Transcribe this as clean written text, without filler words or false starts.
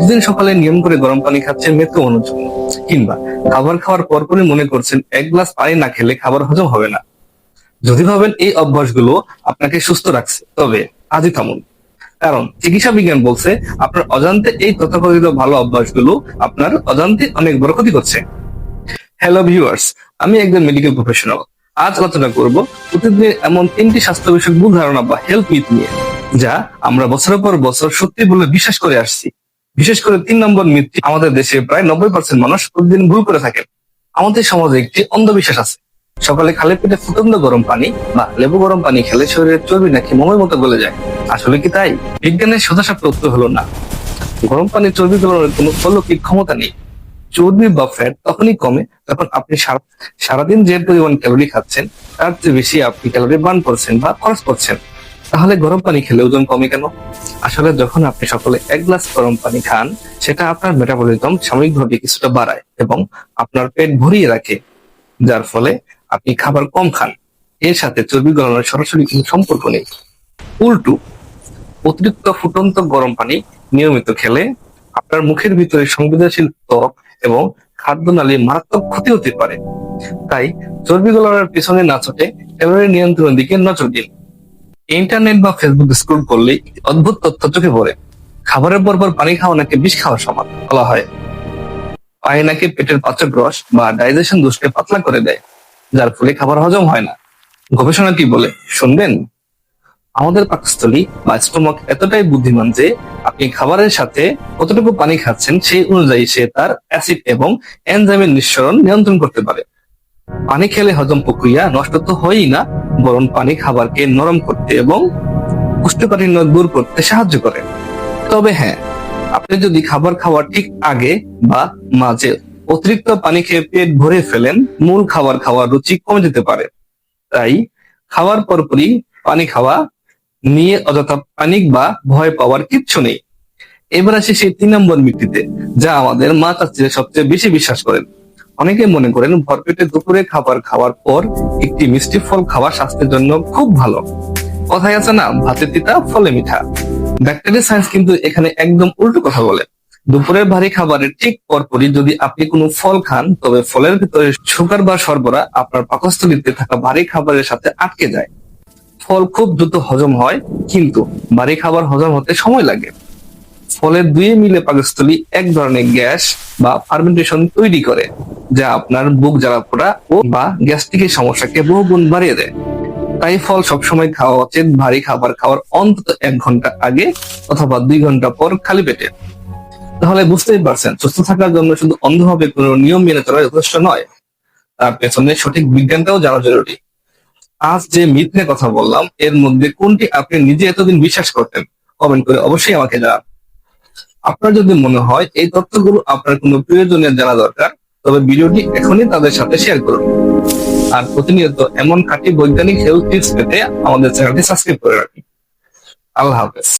প্রতিদিন সকালে নিয়ম করে গরম পানি খাচ্ছেন মেদ কমানোর জন্য, কিংবা খাবার খাওয়ার পরপরই মনে করছেন এক গ্লাস পানি না খেলে খাবার হজম হবে না। যদি ভাবেন এই অভ্যাসগুলো আপনাকে সুস্থ রাখছে, তবে আজই থামুন। কারণ চিকিৎসা বিজ্ঞান বলছে আপনার অজান্তে এই তথাকথিত ভালো অভ্যাসগুলো আপনার অজান্তে অনেক বড় ক্ষতি করছে। হ্যালো ভিউয়ার্স, আমি একজন মেডিকেল প্রফেশনাল। আজ আলোচনা করব প্রতিদিনের এমন 3টি স্বাস্থ্য বিষয়ক ভুল ধারণা বা হেলথ মিথ নিয়ে, যা আমরা বছরের পর বছর সত্যি বলে বিশ্বাস করে আসছি। বিশেষ করে 3 নম্বর মিথটি আমাদের দেশে প্রায় 90% মানুষ প্রতিদিন ভুল করে থাকেন। আমাদের সমাজে একটি অন্ধবিশ্বাস আছে, সকালে খালি পেটে ফুটন্ত গরম পানি বা লেবু গরম পানি খেলে শরীরের চর্বি নাকি মোমের মতো গলে যায়। আসলে কি তাই? বিজ্ঞানের সোজাসাপটা উত্তর হলো না। গরম পানি চর্বি গলানোর কোনো অলৌকিক ক্ষমতা নেই। চর্বি বা ফ্যাট তখনই কমে যখন আপনি সারাদিন যে পরিমাণ ক্যালোরি খাচ্ছেন তার চেয়ে বেশি আপনি ক্যালোরি বার্ন করছেন বা খরচ করছেন। তাহলে গরম পানি খেলে ওজন কমে কেন? আসলে যখন আপনি সকালে 1 গ্লাস গরম পানি খান, সেটা আপনার মেটাবলিজম সাময়িকভাবে কিছুটা বাড়ায় এবং আপনার পেট ভরিয়ে রাখে, যার ফলে আপনি খাবার কম খান। এর সাথে চর্বি গলানোর সরাসরি কোনো সম্পর্ক নেই। উল্টো, অতিরিক্ত ফুটন্ত গরম পানি নিয়মিত খেলে আপনার মুখের ভিতরে সংবেদনশীল ত্বক এবং খাদ্যনালীর মারাত্মক ক্ষতি হতে পারে। তাই চর্বি গলানোর পিছনে না ছুটে ক্যালোরি নিয়ন্ত্রণের দিকে নজর দিন। ইন্টারনেট বা ফেসবুক স্ক্রল করলে অদ্ভুত তথ্য চোখে পড়ে। খাবারের পর পানি খাওয়া নাকি বিষ খাওয়ার সমান বলা হয়। পানি নাকি পেটের পাচক রস বা ডাইজেশন দোষকে পাতলা করে দেয়, যার ফলে খাবার হজম হয় না। গবেষণা কি বলে শুনবেন? আমাদের পাকস্থলী বা স্টোমাক এতটাই বুদ্ধিমান যে আপনি খাবারের সাথে কতটুকু পানি খাচ্ছেন সেই অনুযায়ী সে তার অ্যাসিড এবং এনজাইমের নিঃসরণ নিয়ন্ত্রণ করতে পারে। পানি খেলে হজম প্রক্রিয়া নষ্ট তো হয়ই না, বরং পানি খাবারকে নরম করতে এবং কোষ্ঠকাঠিন্য দূর করতে সাহায্য করে। তবে হ্যাঁ, আপনি যদি খাবার খাওয়ার ঠিক আগে বা মাঝে অতিরিক্ত পানি খেয়ে পেট ভরে ফেলেন, মূল খাবার খাওয়ার রুচি কমে যেতে পারে। তাই খাওয়ার পরপরই পানি খাওয়া নিয়ে অযথা প্যানিক বা ভয় পাওয়ার কিচ্ছু নেই। এবার আসি সেই 3 নম্বর মিথটিতে, যা আমাদের মা চাচিরা সবচেয়ে বেশি বিশ্বাস করেন। অনেকে মনে করেন ভরপেটে দুপুরে খাবার খাওয়ার পর একটি মিষ্টি ফল খাওয়া স্বাস্থ্যের জন্য খুব ভালো। কথায় আছে না, ভাতে তিতা ফলে মিঠা। ডাক্তারি সায়েন্স কিন্তু এখানে একদম উল্টো কথা বলে। দুপুরের ভারী খাবারের ঠিক পরপরই যদি আপনি কোনো ফল খান, তবে ফলের ভিতরে সুগার বা শর্করা আপনার পাকস্থলীতে থাকা ভারী খাবারের সাথে আটকে যায়। ফল খুব দ্রুত হজম হয়, কিন্তু ভারী খাবার হজম হতে সময় লাগে। ফলের দুয়ে মিলে পাকস্থলী এক ধরনের গ্যাস বা ফার্মেন্টেশন তৈরি করে, যা আপনার বুক জ্বালা পোড়া ও বা গ্যাস্ট্রিকের সমস্যাকে বহুগুণ বাড়িয়ে দেয়। তাই ফল সবসময় খাওয়া উচিত ভারী খাবার খাওয়ার অন্তত 1 ঘন্টা আগে অথবা 2 ঘন্টা পর খালি পেটে। তাহলে বুঝতেই পারছেন, সুস্থ থাকার জন্য শুধু অন্ধভাবে কোনো নিয়ম মেনে চলা যথেষ্ট নয়, তার পেছনে সঠিক বিজ্ঞানটাও জানা জরুরি। আজ যে মিথ নিয়ে কথা বললাম, এর মধ্যে কোনটি আপনি নিজে এতদিন বিশ্বাস করতেন? কমেন্ট করে অবশ্যই আমাকে জানান। আপনার যদি মনে হয় এই তথ্যগুলো আপনার কোনো প্রিয়জনের জানা দরকার, তবে ভিডিওটি এখনই তাদের সাথে শেয়ার করুন। আর প্রতিনিয়ত এমন খাঁটি বৈজ্ঞানিক হেলথ টিপস পেতে আমাদের চ্যানেলটি সাবস্ক্রাইব করে রাখুন। আল্লাহ হাফেজ।